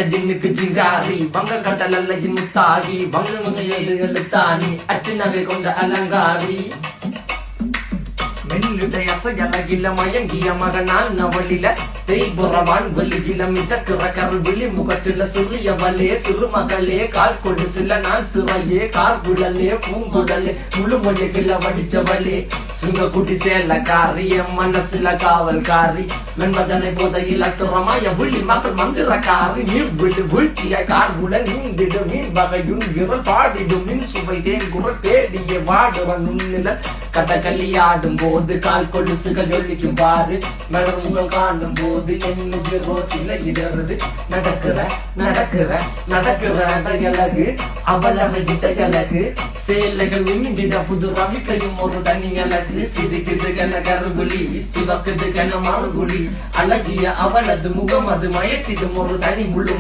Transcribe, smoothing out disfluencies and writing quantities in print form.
ஜின்னுக்கு ஜிங்காரி வங்க கடலல்ல முத்தாகி வங்க எழுத்தாணி அச்சு நகை கொண்ட அலங்காரி மெல்லுடைய அசையலகில மயங்கிய மகனான் நவளில தேய்புறவான் வெளியில மிதக்கிற கருவிழி முகத்தில சிறியவளே சிறுமகளே கால் கொடு சில நான் சிறையே கார்குழலே பூங்குடலே முழுமொழிகள வடிச்சவளே சுங்க குட்டி சேலக்காரி என் மனசுல காவல்காரி மென்பதனை போதையில் அத்துறமாய விழி மகள் மந்திரக்காரி நீர் விழு வீழ்ச்சிய கார்குழல் நீந்திடு மீன் வகையுன் விரல் பாடிடும் மின் சுவை தேன் குரல் தேடிய வாடுவன் உன்னில கதகளியாடும் போது கால் கொலுசுகள் ஒழிக்கும் பாரு மலர் முகம் காணும் போது என்னுடைய ரோசில இடருது நடக்கிற நடக்கிற நடக்கிற அழகு அவளவை அழகு சேலைகள் விண்ணிட புது ரவிக்கையும் ஒரு தனி அழகு சிரிக்குது கன கருகுலி சிவக்குது கன மறுகுலி அழகிய அவளது முகம் அது மயக்கிடும் ஒரு தனி முழு